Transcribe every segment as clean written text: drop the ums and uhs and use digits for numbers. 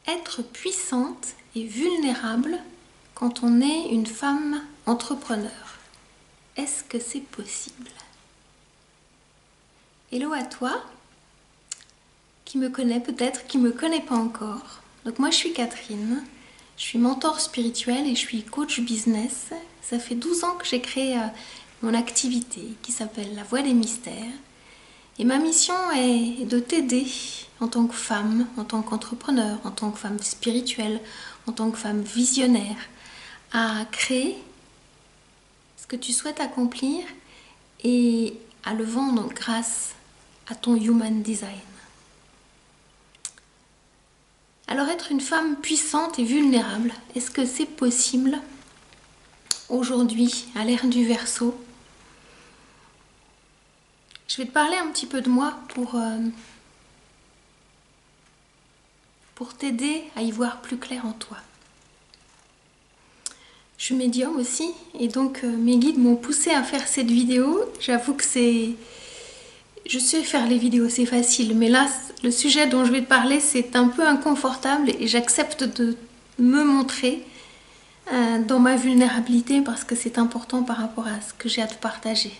être puissante et vulnérable quand on est une femme entrepreneur. Est-ce que c'est possible? Hello à toi, qui me connaît peut-être, qui ne me connaît pas encore. Donc moi je suis Catherine, je suis mentor spirituel et je suis coach business. Ça fait 12 ans que j'ai créé mon activité qui s'appelle La Voie des Mystères. Et ma mission est de t'aider en tant que femme, en tant qu'entrepreneur, en tant que femme spirituelle, en tant que femme visionnaire, à créer ce que tu souhaites accomplir et à le vendre grâce à ton Human Design. Alors être une femme puissante et vulnérable, est-ce que c'est possible aujourd'hui à l'ère du Verseau? Je vais te parler un petit peu de moi pour t'aider à y voir plus clair en toi. Je suis médium aussi et donc mes guides m'ont poussé à faire cette vidéo. J'avoue que je sais faire les vidéos, c'est facile, mais là, le sujet dont je vais te parler, c'est un peu inconfortable et j'accepte de me montrer dans ma vulnérabilité parce que c'est important par rapport à ce que j'ai à te partager.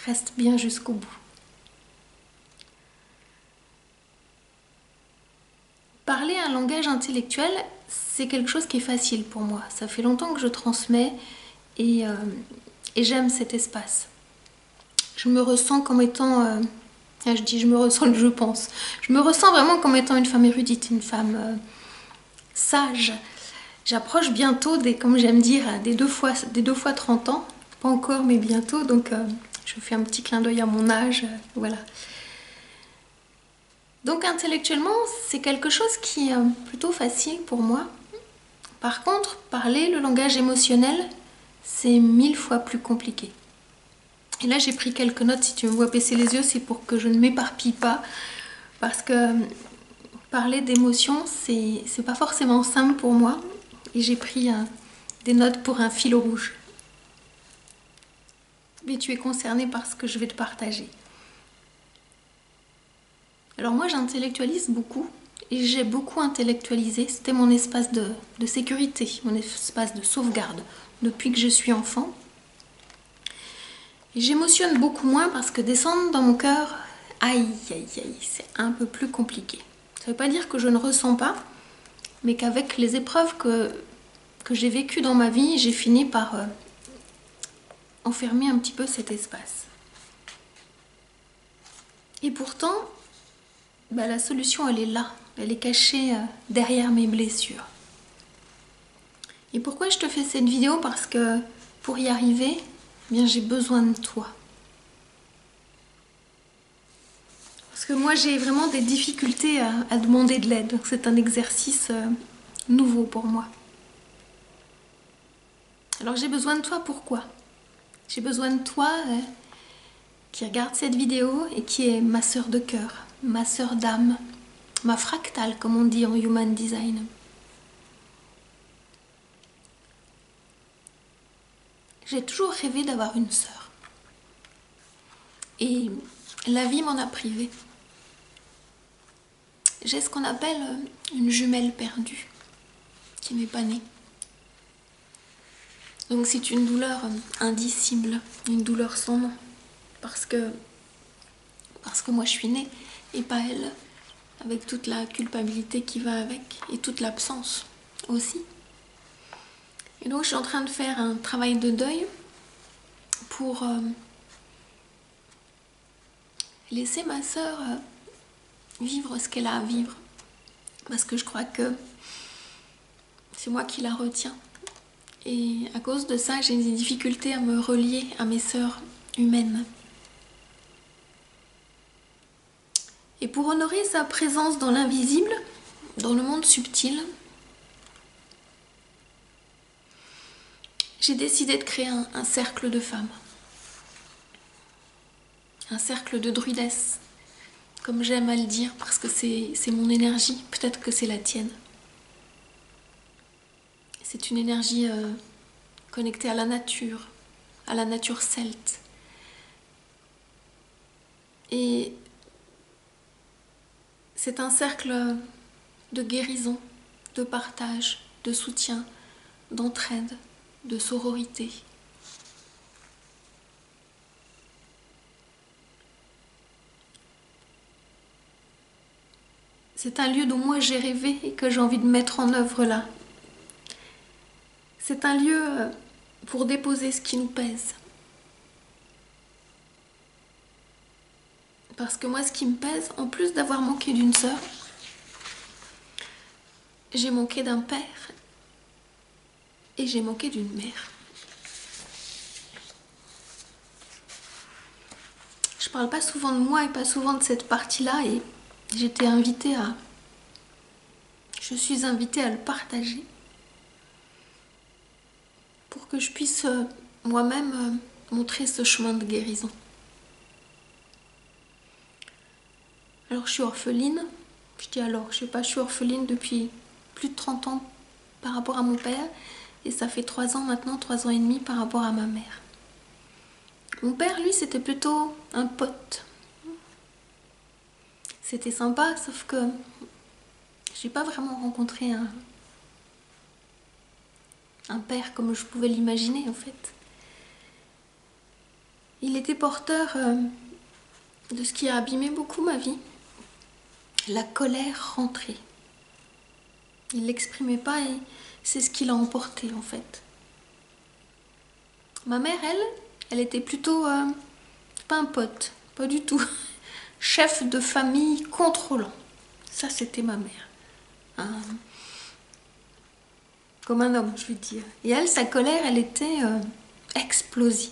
Reste bien jusqu'au bout. Parler un langage intellectuel, c'est quelque chose qui est facile pour moi. Ça fait longtemps que je transmets et j'aime cet espace. Je me ressens comme étant... je dis je me ressens, je pense. Je me ressens vraiment comme étant une femme érudite, une femme sage. J'approche bientôt, comme j'aime dire, des deux fois 30 ans. Pas encore, mais bientôt. Donc je fais un petit clin d'œil à mon âge. Voilà. Donc intellectuellement, c'est quelque chose qui est plutôt facile pour moi. Par contre, parler le langage émotionnel, c'est 1000 fois plus compliqué. Et là, j'ai pris quelques notes. Si tu me vois baisser les yeux, c'est pour que je ne m'éparpille pas. Parce que parler d'émotions, c'est pas forcément simple pour moi. Et j'ai pris des notes pour un fil rouge. Mais tu es concerné par ce que je vais te partager. Alors moi, j'intellectualise beaucoup. Et j'ai beaucoup intellectualisé. C'était mon espace de sécurité, mon espace de sauvegarde depuis que je suis enfant. Et j'émotionne beaucoup moins parce que descendre dans mon cœur, aïe, aïe, aïe, c'est un peu plus compliqué. Ça ne veut pas dire que je ne ressens pas, mais qu'avec les épreuves que j'ai vécues dans ma vie, j'ai fini par enfermer un petit peu cet espace. Et pourtant, la solution, elle est là. Elle est cachée derrière mes blessures. Et pourquoi je te fais cette vidéo? Parce que pour y arriver, eh bien, j'ai besoin de toi. Parce que moi, j'ai vraiment des difficultés à demander de l'aide. Donc c'est un exercice nouveau pour moi. Alors j'ai besoin de toi, pourquoi? J'ai besoin de toi qui regarde cette vidéo et qui est ma sœur de cœur, ma sœur d'âme, ma fractale, comme on dit en Human Design. J'ai toujours rêvé d'avoir une sœur. Et la vie m'en a privé. J'ai ce qu'on appelle une jumelle perdue, qui n'est pas née. Donc c'est une douleur indicible, une douleur sans nom. Parce que moi je suis née et pas elle, avec toute la culpabilité qui va avec et toute l'absence aussi. Et donc je suis en train de faire un travail de deuil pour laisser ma sœur vivre ce qu'elle a à vivre. Parce que je crois que c'est moi qui la retiens. Et à cause de ça, j'ai des difficultés à me relier à mes sœurs humaines. Et pour honorer sa présence dans l'invisible, dans le monde subtil, j'ai décidé de créer un cercle de femmes. Un cercle de druidesses, comme j'aime à le dire, parce que c'est mon énergie, peut-être que c'est la tienne. C'est une énergie connectée à la nature celte. Et c'est un cercle de guérison, de partage, de soutien, d'entraide, de sororité. C'est un lieu dont moi j'ai rêvé et que j'ai envie de mettre en œuvre là. C'est un lieu pour déposer ce qui nous pèse. Parce que moi, ce qui me pèse, en plus d'avoir manqué d'une sœur, j'ai manqué d'un père et j'ai manqué d'une mère. Je parle pas souvent de moi et pas souvent de cette partie-là et j'étais invitée à... Je suis invitée à le partager pour que je puisse moi-même montrer ce chemin de guérison. Alors je suis orpheline, je dis alors, je sais pas, je suis orpheline depuis plus de 30 ans par rapport à mon père et ça fait 3 ans maintenant, 3 ans et demi par rapport à ma mère. Mon père, lui, c'était plutôt un pote. C'était sympa, sauf que j'ai pas vraiment rencontré un père comme je pouvais l'imaginer en fait. Il était porteur de ce qui a abîmé beaucoup ma vie, la colère rentrée. Il l'exprimait pas et c'est ce qui l'a emporté en fait. Ma mère, elle était plutôt pas un pote, pas du tout. Chef de famille contrôlant. Ça, c'était ma mère. Comme un homme, je veux dire. Et elle, sa colère, elle était explosive.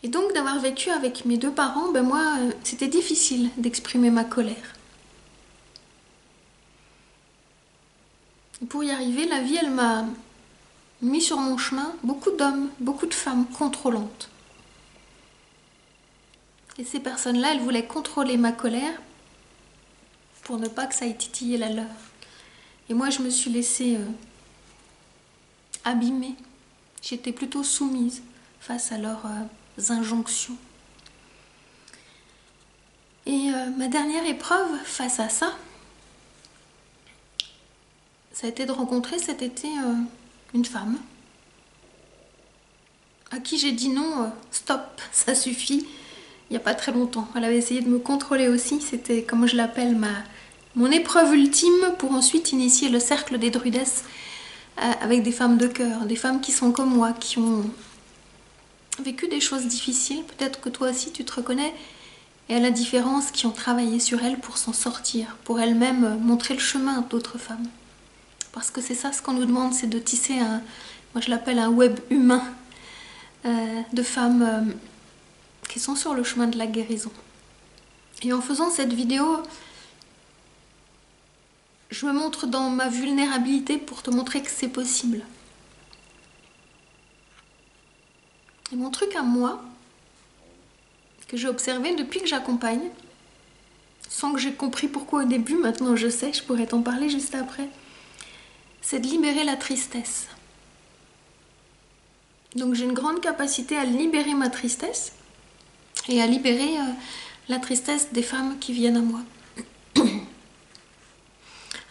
Et donc, d'avoir vécu avec mes 2 parents, ben moi, c'était difficile d'exprimer ma colère. Et pour y arriver, la vie, elle m'a mis sur mon chemin beaucoup d'hommes, beaucoup de femmes contrôlantes. Et ces personnes-là, elles voulaient contrôler ma colère pour ne pas que ça ait titillé la leur. Et moi, je me suis laissée abîmer. J'étais plutôt soumise face à leurs injonctions. Et ma dernière épreuve face à ça, ça a été de rencontrer cet été une femme à qui j'ai dit non, stop, ça suffit, il n'y a pas très longtemps. Elle avait essayé de me contrôler aussi, c'était, comme je l'appelle, mon épreuve ultime pour ensuite initier le cercle des druidesses avec des femmes de cœur, des femmes qui sont comme moi, qui ont vécu des choses difficiles, peut-être que toi aussi tu te reconnais, et à la différence, qui ont travaillé sur elles pour s'en sortir, pour elles-mêmes montrer le chemin d'autres femmes. Parce que c'est ça ce qu'on nous demande, c'est de tisser moi je l'appelle un web humain de femmes qui sont sur le chemin de la guérison. Et en faisant cette vidéo, je me montre dans ma vulnérabilité pour te montrer que c'est possible. Et mon truc à moi, que j'ai observé depuis que j'accompagne, sans que j'ai compris pourquoi au début, maintenant je sais, je pourrais t'en parler juste après, c'est de libérer la tristesse. Donc j'ai une grande capacité à libérer ma tristesse et à libérer la tristesse des femmes qui viennent à moi.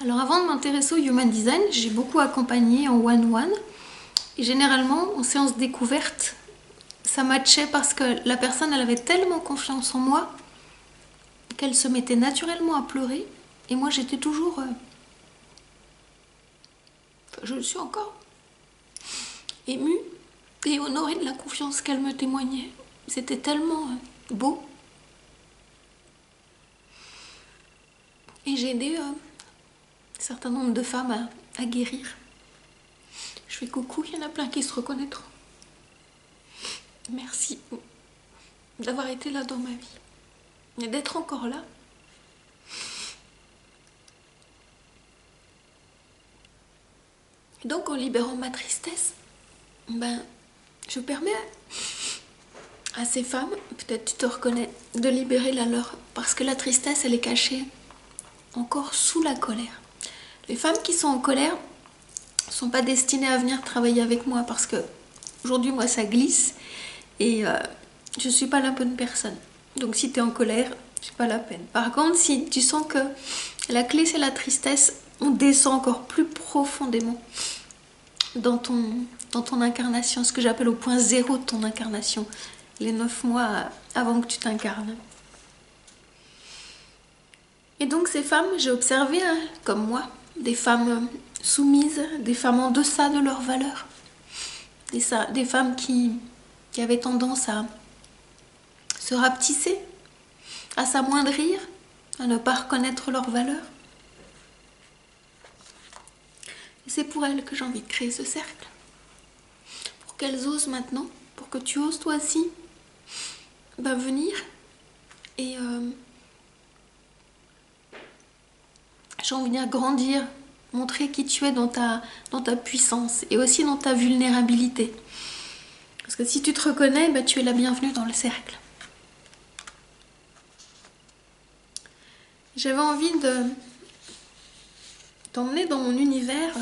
Alors avant de m'intéresser au Human Design, j'ai beaucoup accompagné en one-one et généralement en séance découverte, ça matchait parce que la personne elle avait tellement confiance en moi qu'elle se mettait naturellement à pleurer et moi j'étais toujours... je le suis encore émue et honorée de la confiance qu'elle me témoignait. C'était tellement beau. Et j'ai aidé un certain nombre de femmes à guérir. Je fais coucou, il y en a plein qui se reconnaîtront. Merci d'avoir été là dans ma vie et d'être encore là. Et donc en libérant ma tristesse, je permets à ces femmes, peut-être tu te reconnais, de libérer la leur. Parce que la tristesse, elle est cachée encore sous la colère. Les femmes qui sont en colère ne sont pas destinées à venir travailler avec moi parce que aujourd'hui, moi, ça glisse et je ne suis pas la bonne personne. Donc si tu es en colère, c'est pas la peine. Par contre, si tu sens que la clé c'est la tristesse, on descend encore plus profondément dans ton incarnation, ce que j'appelle au point zéro de ton incarnation, les 9 mois avant que tu t'incarnes. Et donc ces femmes, j'ai observé, hein, comme moi, des femmes soumises, des femmes en deçà de leurs valeurs, des femmes qui avaient tendance à se rapetisser, à s'amoindrir, à ne pas reconnaître leurs valeurs. Et c'est pour elles que j'ai envie de créer ce cercle. Pour qu'elles osent maintenant, pour que tu oses toi aussi venir et j'ai envie de dire grandir, montrer qui tu es dans ta puissance et aussi dans ta vulnérabilité. Parce que si tu te reconnais, tu es la bienvenue dans le cercle. J'avais envie de t'emmener dans mon univers,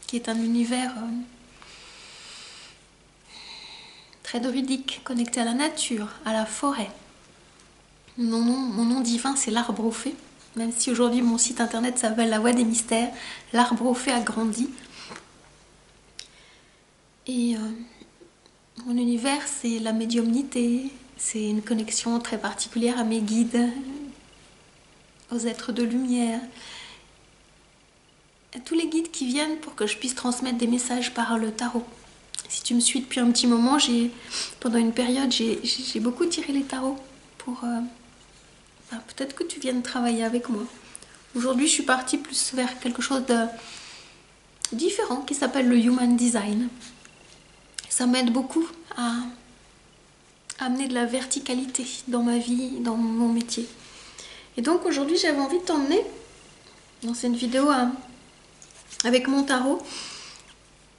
qui est un univers très druidique, connecté à la nature, à la forêt. Mon nom divin, c'est l'arbre au fées. Même si aujourd'hui mon site internet s'appelle La Voie des Mystères, l'arbre au fées a grandi. Et mon univers, c'est la médiumnité, c'est une connexion très particulière à mes guides, aux êtres de lumière, à tous les guides qui viennent pour que je puisse transmettre des messages par le tarot. Si tu me suis depuis un petit moment, pendant une période, j'ai beaucoup tiré les tarots pour... peut-être que tu viennes travailler avec moi. Aujourd'hui, je suis partie plus vers quelque chose de différent qui s'appelle le Human Design. Ça m'aide beaucoup à amener de la verticalité dans ma vie, dans mon métier. Et donc aujourd'hui, j'avais envie de t'emmener dans cette vidéo avec mon tarot.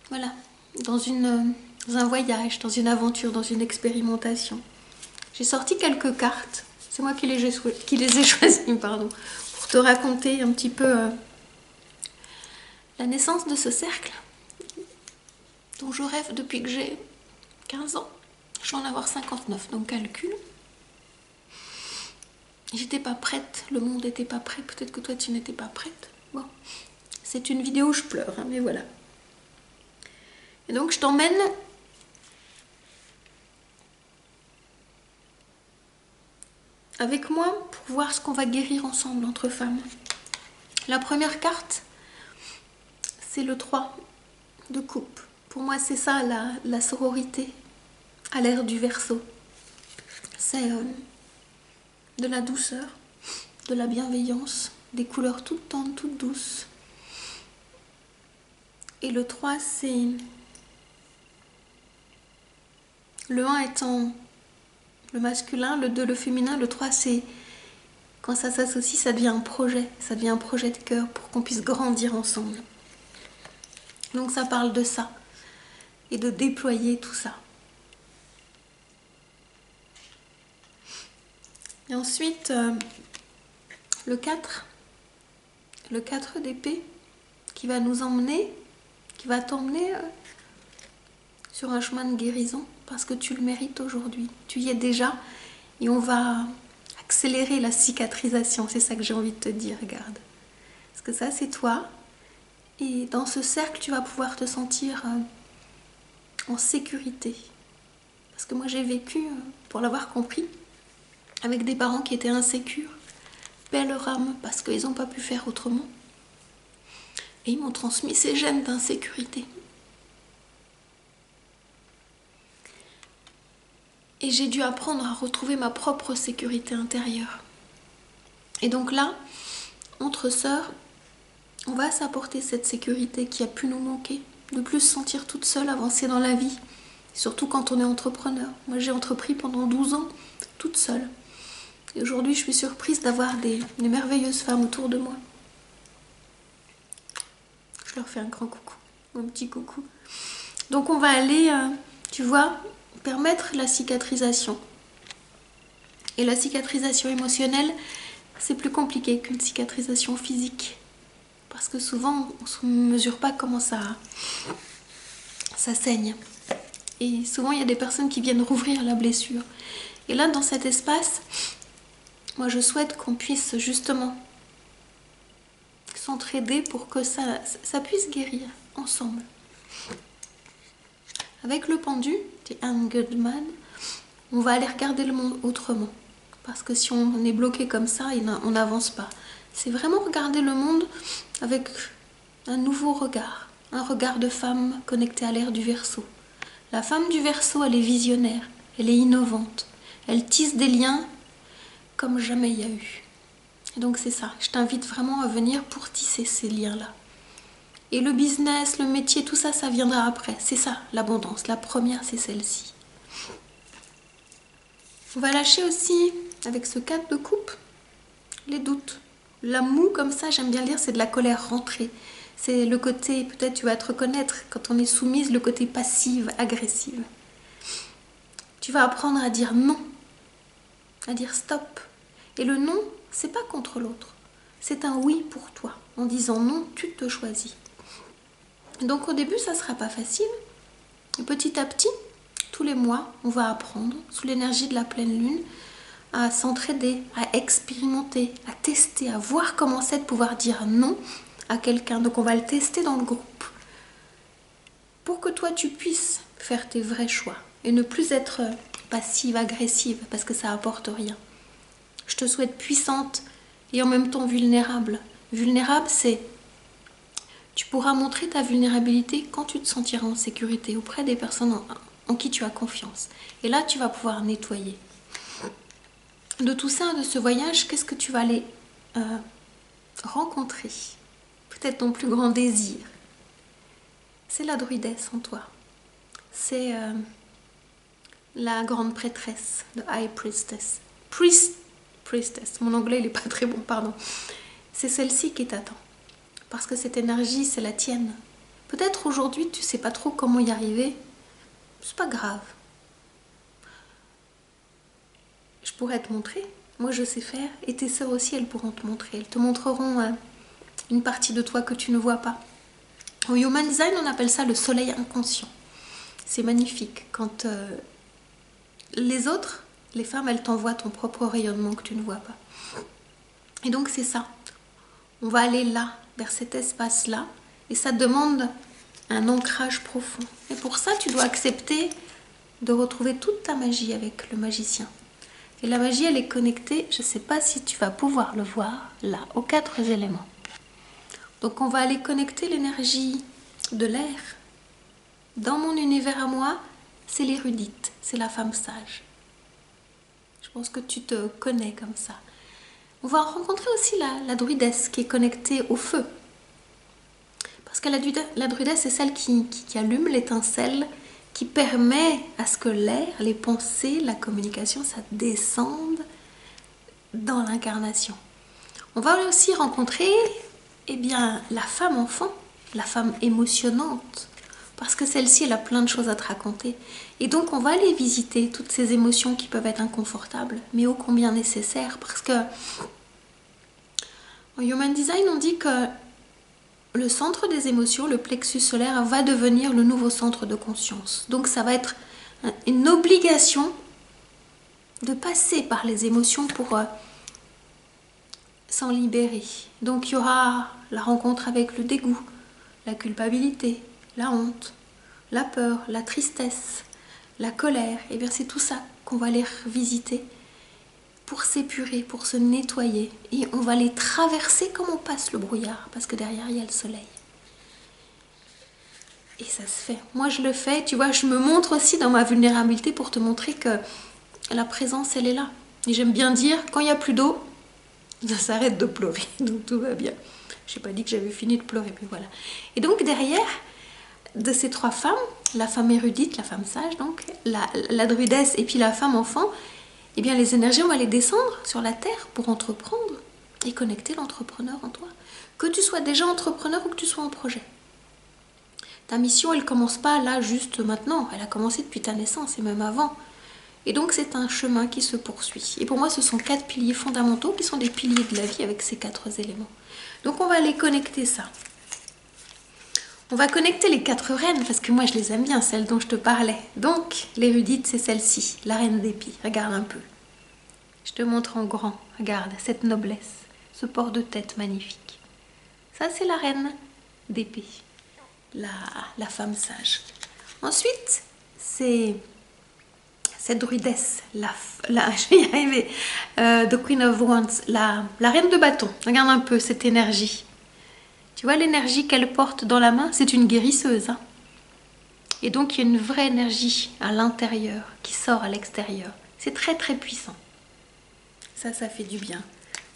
Voilà, dans un voyage, dans une aventure, dans une expérimentation. J'ai sorti quelques cartes. C'est moi qui les ai choisis, pardon, pour te raconter un petit peu la naissance de ce cercle dont je rêve depuis que j'ai 15 ans. Je vais en avoir 59, donc calcul. J'étais pas prête, le monde n'était pas prêt, peut-être que toi tu n'étais pas prête. Bon, c'est une vidéo où je pleure, hein, mais voilà. Et donc je t'emmène avec moi pour voir ce qu'on va guérir ensemble entre femmes. La première carte, c'est le 3 de coupe. Pour moi, c'est ça la sororité à l'ère du Verseau. C'est de la douceur, de la bienveillance, des couleurs toutes tendres, toutes douces. Et le 3, c'est... Le 1 étant le masculin, le 2 le féminin, le 3 c'est... Quand ça s'associe, ça devient un projet de cœur pour qu'on puisse grandir ensemble. Donc ça parle de ça et de déployer tout ça. Et ensuite, le 4 d'épée qui va nous emmener, qui va t'emmener sur un chemin de guérison parce que tu le mérites aujourd'hui. Tu y es déjà et on va accélérer la cicatrisation. C'est ça que j'ai envie de te dire, regarde. Parce que ça, c'est toi. Et dans ce cercle, tu vas pouvoir te sentir en sécurité. Parce que moi, j'ai vécu, pour l'avoir compris, avec des parents qui étaient insécures, belle rame, parce qu'ils n'ont pas pu faire autrement. Et ils m'ont transmis ces gènes d'insécurité. Et j'ai dû apprendre à retrouver ma propre sécurité intérieure. Et donc là, entre sœurs, on va s'apporter cette sécurité qui a pu nous manquer, de plus se sentir toute seule, avancer dans la vie, surtout quand on est entrepreneur. Moi, j'ai entrepris pendant 12 ans, toute seule. Et aujourd'hui, je suis surprise d'avoir des merveilleuses femmes autour de moi. Je leur fais un grand coucou, un petit coucou. Donc on va aller, tu vois, permettre la cicatrisation. Et la cicatrisation émotionnelle, c'est plus compliqué qu'une cicatrisation physique. Parce que souvent, on ne mesure pas comment ça saigne. Et souvent, il y a des personnes qui viennent rouvrir la blessure. Et là, dans cet espace, moi je souhaite qu'on puisse justement s'entraider pour que ça puisse guérir ensemble. Avec le pendu, The Angry Man, on va aller regarder le monde autrement. Parce que si on est bloqué comme ça, on n'avance pas. C'est vraiment regarder le monde avec un nouveau regard. Un regard de femme connectée à l'ère du Verseau. La femme du Verseau, elle est visionnaire, elle est innovante. Elle tisse des liens comme jamais il y a eu. Et donc c'est ça, je t'invite vraiment à venir pour tisser ces liens-là. Et le business, le métier, tout ça, ça viendra après. C'est ça, l'abondance. La première, c'est celle-ci. On va lâcher aussi, avec ce 4 de coupe, les doutes. La moue, comme ça, j'aime bien lire, c'est de la colère rentrée. C'est le côté, peut-être tu vas te reconnaître, quand on est soumise, le côté passive, agressive. Tu vas apprendre à dire non, à dire stop. Et le non, c'est pas contre l'autre. C'est un oui pour toi. En disant non, tu te choisis. Donc au début, ça sera pas facile. Et petit à petit, tous les mois, on va apprendre, sous l'énergie de la pleine lune, à s'entraider, à expérimenter, à tester, à voir comment c'est de pouvoir dire non à quelqu'un. Donc on va le tester dans le groupe. Pour que toi, tu puisses faire tes vrais choix et ne plus être passive, agressive, parce que ça apporte rien. Je te souhaite puissante et en même temps vulnérable. Vulnérable, c'est... Tu pourras montrer ta vulnérabilité quand tu te sentiras en sécurité auprès des personnes en qui tu as confiance. Et là, tu vas pouvoir nettoyer. De tout ça, de ce voyage, qu'est-ce que tu vas aller rencontrer? Peut-être ton plus grand désir. C'est la druidesse en toi. C'est la grande prêtresse, the High Priestess. Priestess, mon anglais il n'est pas très bon, pardon. C'est celle-ci qui t'attend. Parce que cette énergie, c'est la tienne. Peut-être aujourd'hui, tu ne sais pas trop comment y arriver. C'est pas grave. Je pourrais te montrer. Moi, je sais faire. Et tes sœurs aussi, elles pourront te montrer. Elles te montreront une partie de toi que tu ne vois pas. Au Human Design, on appelle ça le soleil inconscient. C'est magnifique. Quand les autres, les femmes, elles t'envoient ton propre rayonnement que tu ne vois pas. Et donc, c'est ça. On va aller là, vers cet espace-là. Et ça demande un ancrage profond. Et pour ça, tu dois accepter de retrouver toute ta magie avec le magicien. Et la magie, elle est connectée, je ne sais pas si tu vas pouvoir le voir, là, aux 4 éléments. Donc on va aller connecter l'énergie de l'air. Dans mon univers à moi, c'est l'érudite, c'est la femme sage. Je pense que tu te connais comme ça. On va rencontrer aussi la druidesse qui est connectée au feu. Parce que la druidesse, c'est celle qui allume l'étincelle, qui permet à ce que l'air, les pensées, la communication, ça descende dans l'incarnation. On va aussi rencontrer la femme enfant, la femme émotionnante, parce que celle-ci, elle a plein de choses à te raconter. Et donc, on va aller visiter toutes ces émotions qui peuvent être inconfortables, mais ô combien nécessaires, parce que en Human Design, on dit que le centre des émotions, le plexus solaire, va devenir le nouveau centre de conscience. Donc ça va être une obligation de passer par les émotions pour s'en libérer. Donc il y aura la rencontre avec le dégoût, la culpabilité, la honte, la peur, la tristesse, la colère. Et bien c'est tout ça qu'on va aller revisiter pour s'épurer, pour se nettoyer. Et on va les traverser comme on passe le brouillard, parce que derrière, il y a le soleil. Et ça se fait. Moi, je le fais. Tu vois, je me montre aussi dans ma vulnérabilité pour te montrer que la présence, elle est là. Et j'aime bien dire, quand il n'y a plus d'eau, ça s'arrête de pleurer. Donc, tout va bien. Je n'ai pas dit que j'avais fini de pleurer, mais voilà. Et donc, derrière de ces 3 femmes, la femme érudite, la femme sage, donc, la druidesse et puis la femme enfant, eh bien les énergies, on va les descendre sur la terre pour entreprendre et connecter l'entrepreneur en toi. Que tu sois déjà entrepreneur ou que tu sois en projet. Ta mission, elle ne commence pas là juste maintenant. Elle a commencé depuis ta naissance et même avant. Et donc c'est un chemin qui se poursuit. Et pour moi, ce sont 4 piliers fondamentaux qui sont des piliers de la vie avec ces 4 éléments. Donc on va aller connecter ça. On va connecter les 4 reines, parce que moi je les aime bien, celles dont je te parlais. Donc, l'érudite, c'est celle-ci, la reine d'épis. Regarde un peu. Je te montre en grand. Regarde cette noblesse, ce port de tête magnifique. Ça, c'est la reine d'épée, la femme sage. Ensuite, c'est cette druidesse, je vais y arriver, The Queen of Wands, la reine de bâton. Regarde un peu cette énergie. Tu vois l'énergie qu'elle porte dans la main, c'est une guérisseuse. Hein. Et donc, il y a une vraie énergie à l'intérieur qui sort à l'extérieur. C'est très, très puissant. Ça fait du bien.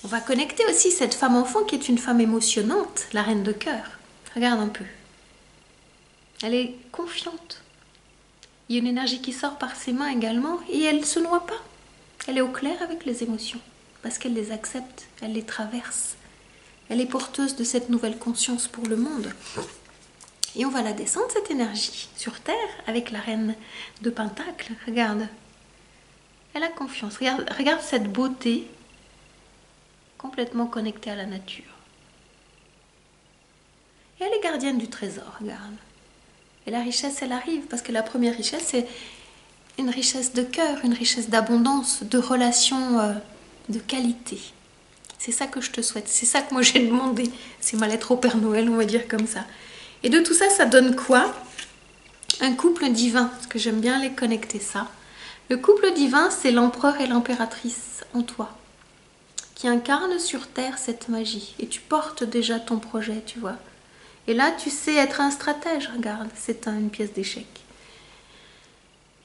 On va connecter aussi cette femme enfant qui est une femme émotionnante, la reine de cœur. Regarde un peu. Elle est confiante. Il y a une énergie qui sort par ses mains également et elle ne se noie pas. Elle est au clair avec les émotions parce qu'elle les accepte, elle les traverse. Elle est porteuse de cette nouvelle conscience pour le monde. Et on va la descendre, cette énergie, sur Terre, avec la reine de Pentacle. Regarde. Elle a confiance. Regarde cette beauté complètement connectée à la nature. Et elle est gardienne du trésor, regarde. Et la richesse, elle arrive, parce que la première richesse, c'est une richesse de cœur, une richesse d'abondance, de relations de qualité. C'est ça que je te souhaite, c'est ça que moi j'ai demandé. C'est ma lettre au Père Noël, on va dire comme ça. Et de tout ça, ça donne quoi? Un couple divin, parce que j'aime bien les connecter ça. Le couple divin, c'est l'empereur et l'impératrice en toi, qui incarnent sur Terre cette magie. Et tu portes déjà ton projet, tu vois. Et là, tu sais être un stratège, regarde, c'est une pièce d'échec.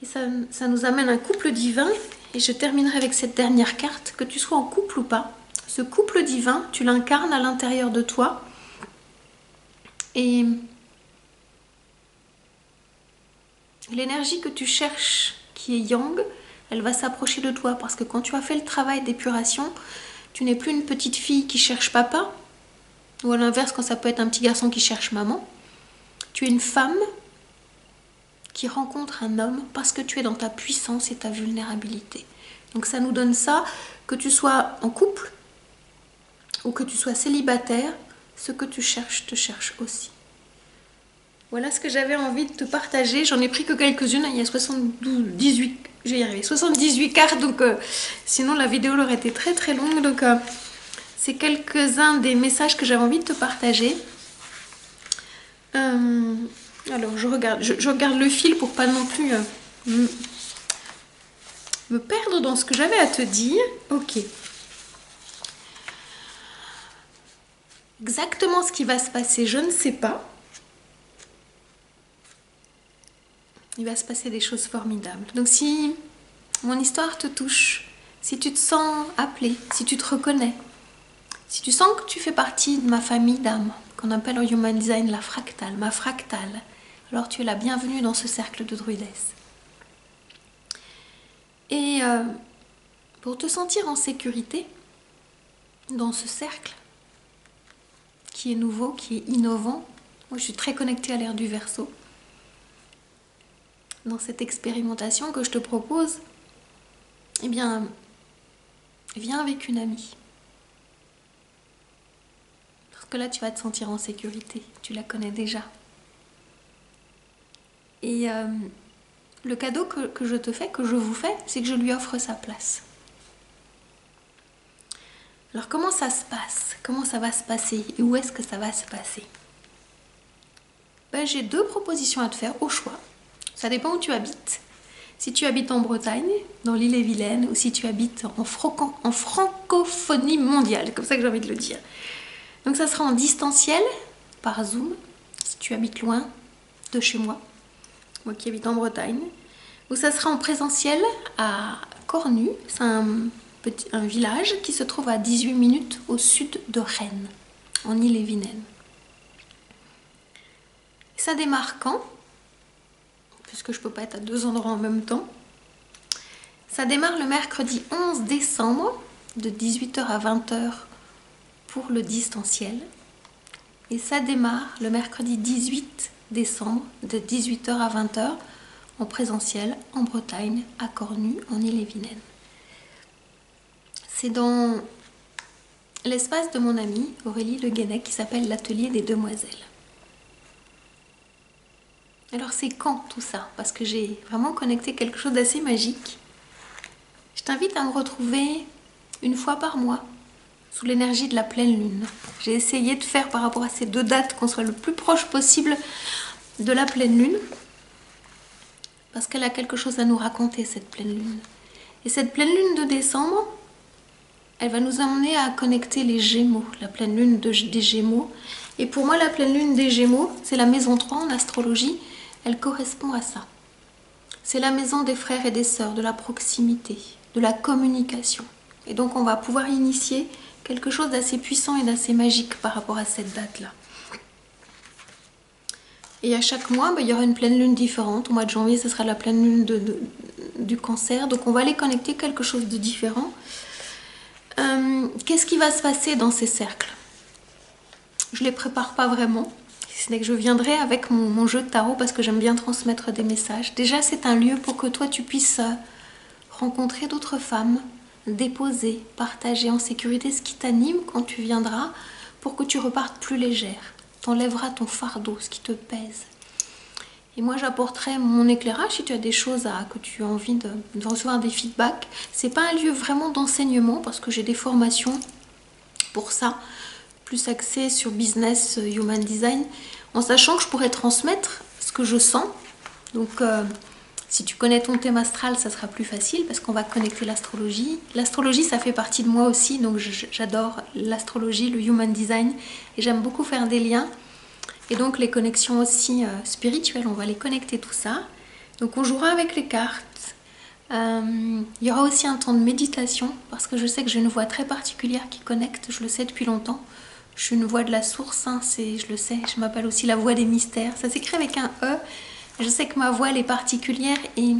Et ça nous amène un couple divin. Et je terminerai avec cette dernière carte, que tu sois en couple ou pas. Ce couple divin, tu l'incarnes à l'intérieur de toi. Et l'énergie que tu cherches, qui est yang, elle va s'approcher de toi. Parce que quand tu as fait le travail d'épuration, tu n'es plus une petite fille qui cherche papa. Ou à l'inverse, quand ça peut être un petit garçon qui cherche maman. Tu es une femme qui rencontre un homme parce que tu es dans ta puissance et ta vulnérabilité. Donc ça nous donne ça, que tu sois en couple ou que tu sois célibataire, ce que tu cherches te cherche aussi. Voilà ce que j'avais envie de te partager. J'en ai pris que quelques-unes, il y a 78 cartes, donc sinon la vidéo aurait été très très longue. Donc c'est quelques-uns des messages que j'avais envie de te partager. Alors je regarde le fil pour pas non plus me perdre dans ce que j'avais à te dire. Ok. Exactement ce qui va se passer, je ne sais pas. Il va se passer des choses formidables. Donc si mon histoire te touche, si tu te sens appelé, si tu te reconnais, si tu sens que tu fais partie de ma famille d'âmes, qu'on appelle en Human Design la fractale, ma fractale, alors tu es la bienvenue dans ce cercle de druidesse. Et pour te sentir en sécurité dans ce cercle qui est nouveau, qui est innovant, moi je suis très connectée à l'ère du Verseau. Dans cette expérimentation que je te propose, eh bien, viens avec une amie. Parce que là, tu vas te sentir en sécurité. Tu la connais déjà. Et le cadeau que je te fais, que je vous fais, c'est que je lui offre sa place. Alors, comment ça se passe? Comment ça va se passer? Et où est-ce que ça va se passer? Ben, j'ai 2 propositions à te faire au choix. Ça dépend où tu habites. Si tu habites en Bretagne, dans l'île-et-Vilaine, ou si tu habites en francophonie mondiale, comme ça que j'ai envie de le dire. Donc ça sera en distanciel, par Zoom, si tu habites loin de chez moi qui habite en Bretagne. Ou ça sera en présentiel à Cornu, c'est un village qui se trouve à 18 minutes au sud de Rennes, en île-et-Vilaine. Ça démarre quand? Puisque je ne peux pas être à 2 endroits en même temps. Ça démarre le mercredi 11 décembre de 18h à 20h pour le distanciel. Et ça démarre le mercredi 18 décembre de 18h à 20h en présentiel en Bretagne, à Cornu, en île-et-Vilaine. C'est dans l'espace de mon amie Aurélie Le Guenec qui s'appelle l'Atelier des Demoiselles. Alors c'est quand tout ça? Parce que j'ai vraiment connecté quelque chose d'assez magique. Je t'invite à me retrouver une fois par mois, sous l'énergie de la pleine lune. J'ai essayé de faire par rapport à ces 2 dates qu'on soit le plus proche possible de la pleine lune, parce qu'elle a quelque chose à nous raconter, cette pleine lune. Et cette pleine lune de décembre, elle va nous emmener à connecter les Gémeaux, la pleine lune des Gémeaux. Et pour moi, la pleine lune des Gémeaux, c'est la maison 3 en astrologie, elle correspond à ça. C'est la maison des frères et des sœurs, de la proximité, de la communication. Et donc on va pouvoir initier quelque chose d'assez puissant et d'assez magique par rapport à cette date-là. Et à chaque mois, il y aura une pleine lune différente. Au mois de janvier, ce sera la pleine lune du Cancer. Donc on va les connecter quelque chose de différent. Qu'est-ce qui va se passer dans ces cercles? Je ne les prépare pas vraiment. Ce n'est que je viendrai avec mon jeu de tarot parce que j'aime bien transmettre des messages. Déjà, c'est un lieu pour que toi, tu puisses rencontrer d'autres femmes, déposer, partager en sécurité ce qui t'anime quand tu viendras pour que tu repartes plus légère. T'enlèveras ton fardeau, ce qui te pèse. Et moi, j'apporterai mon éclairage si tu as des choses que tu as envie de recevoir des feedbacks. C'est pas un lieu vraiment d'enseignement parce que j'ai des formations pour ça, plus axées sur business, human design, en sachant que je pourrais transmettre ce que je sens. Donc, si tu connais ton thème astral, ça sera plus facile parce qu'on va connecter l'astrologie. L'astrologie, ça fait partie de moi aussi, donc j'adore l'astrologie, le human design, et j'aime beaucoup faire des liens. Et donc les connexions aussi spirituelles, on va les connecter tout ça. Donc on jouera avec les cartes. Il y aura aussi un temps de méditation, parce que je sais que j'ai une voix très particulière qui connecte, je le sais depuis longtemps. Je suis une voix de la source, hein, je le sais, je m'appelle aussi la voix des mystères. Ça s'écrit avec un E. Je sais que ma voix elle est particulière et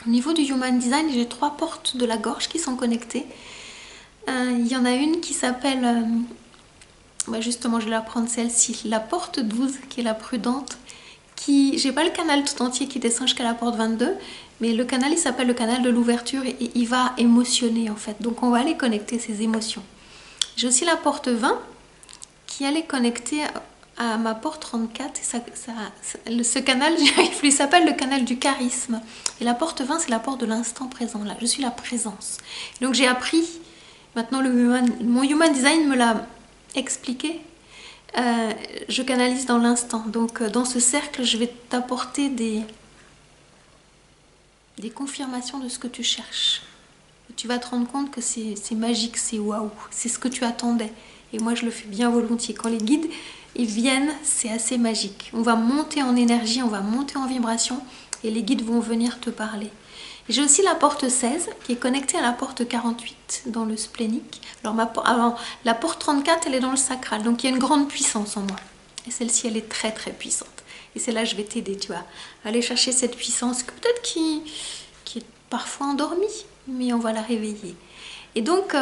au niveau du human design, j'ai 3 portes de la gorge qui sont connectées. Il y en a une qui s'appelle, justement je vais la prendre celle-ci, la porte 12 qui est la prudente. J'ai pas le canal tout entier qui descend jusqu'à la porte 22, mais le canal il s'appelle le canal de l'ouverture et il va émotionner en fait. Donc on va aller connecter ces émotions. J'ai aussi la porte 20 qui elle est connectée à ma porte 34, et ce canal, il s'appelle le canal du charisme. Et la porte 20, c'est la porte de l'instant présent. Là, je suis la présence. Donc j'ai appris, maintenant mon human design me l'a expliqué, je canalise dans l'instant. Donc dans ce cercle, je vais t'apporter des confirmations de ce que tu cherches. Tu vas te rendre compte que c'est magique, c'est waouh, c'est ce que tu attendais. Et moi, je le fais bien volontiers. Quand les guides ils viennent, c'est assez magique. On va monter en énergie, on va monter en vibration et les guides vont venir te parler. J'ai aussi la porte 16 qui est connectée à la porte 48 dans le splénique. Alors la porte 34, elle est dans le sacral, donc il y a une grande puissance en moi. Et celle-ci, elle est très très puissante. Et c'est là que je vais t'aider, tu vois, à aller chercher cette puissance que peut-être qui est parfois endormie, mais on va la réveiller. Et donc,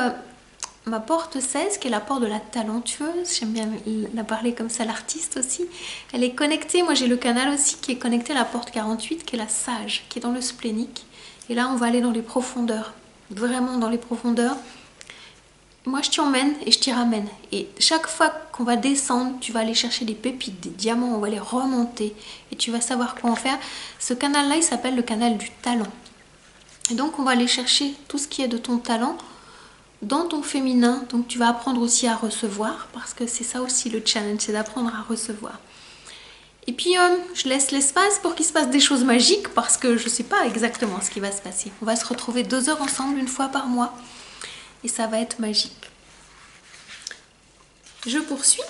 ma porte 16, qui est la porte de la talentueuse, j'aime bien la parler comme ça, l'artiste aussi, elle est connectée, moi j'ai le canal aussi qui est connecté à la porte 48, qui est la sage, qui est dans le splénique. Et là, on va aller dans les profondeurs, vraiment dans les profondeurs. Moi, je t'y emmène et je t'y ramène. Et chaque fois qu'on va descendre, tu vas aller chercher des pépites, des diamants, on va les remonter. Et tu vas savoir quoi en faire. Ce canal-là, il s'appelle le canal du talent. Et donc, on va aller chercher tout ce qui est de ton talent dans ton féminin. Donc, tu vas apprendre aussi à recevoir, parce que c'est ça aussi le challenge, c'est d'apprendre à recevoir. Et puis, je laisse l'espace pour qu'il se passe des choses magiques, parce que je ne sais pas exactement ce qui va se passer. On va se retrouver 2 heures ensemble, une fois par mois. Et ça va être magique. Je poursuis.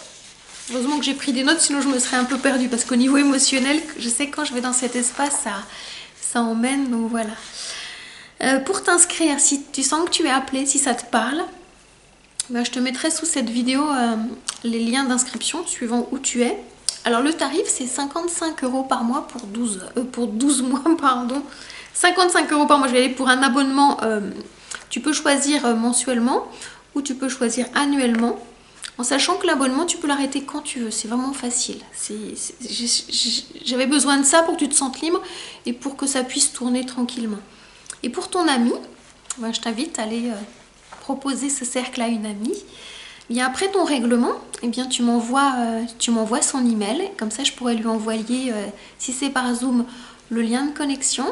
Heureusement que j'ai pris des notes, sinon je me serais un peu perdue. Parce qu'au niveau émotionnel, je sais que quand je vais dans cet espace, ça emmène. Donc voilà. Pour t'inscrire, si tu sens que tu es appelé, si ça te parle, ben, je te mettrai sous cette vidéo les liens d'inscription suivant où tu es. Alors le tarif, c'est 55 € par mois pour 12 mois. Pardon. 55 € par mois, je vais aller pour un abonnement. Tu peux choisir mensuellement ou tu peux choisir annuellement, en sachant que l'abonnement, tu peux l'arrêter quand tu veux. C'est vraiment facile. J'avais besoin de ça pour que tu te sentes libre et pour que ça puisse tourner tranquillement. Et pour ton ami, ben, je t'invite à aller proposer ce cercle à une amie. Et après ton règlement, eh bien, tu m'envoies son email. Comme ça, je pourrais lui envoyer, si c'est par Zoom, le lien de connexion.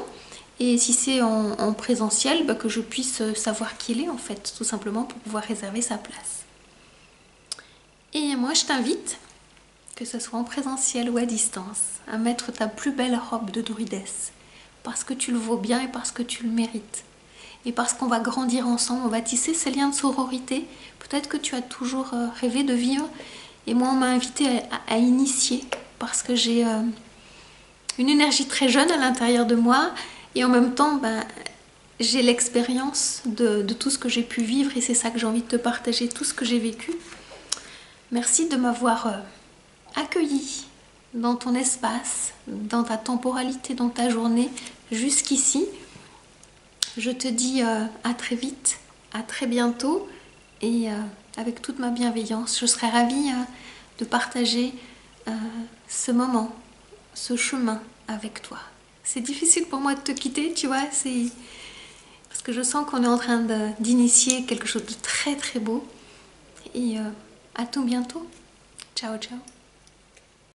Et si c'est en présentiel, bah, que je puisse savoir qui il est en fait, tout simplement pour pouvoir réserver sa place. Et moi je t'invite, que ce soit en présentiel ou à distance, à mettre ta plus belle robe de druidesse, parce que tu le vaux bien et parce que tu le mérites. Et parce qu'on va grandir ensemble, on va tisser ces liens de sororité. Peut-être que tu as toujours rêvé de vivre, et moi on m'a invité à initier, parce que j'ai une énergie très jeune à l'intérieur de moi, et en même temps, ben, j'ai l'expérience de tout ce que j'ai pu vivre, et c'est ça que j'ai envie de te partager, tout ce que j'ai vécu. Merci de m'avoir accueilli dans ton espace, dans ta temporalité, dans ta journée, jusqu'ici. Je te dis à très vite, à très bientôt, et avec toute ma bienveillance, je serai ravie de partager ce moment, ce chemin avec toi. C'est difficile pour moi de te quitter, tu vois, c'est parce que je sens qu'on est en train d'initier quelque chose de très très beau. Et à tout bientôt. Ciao, ciao.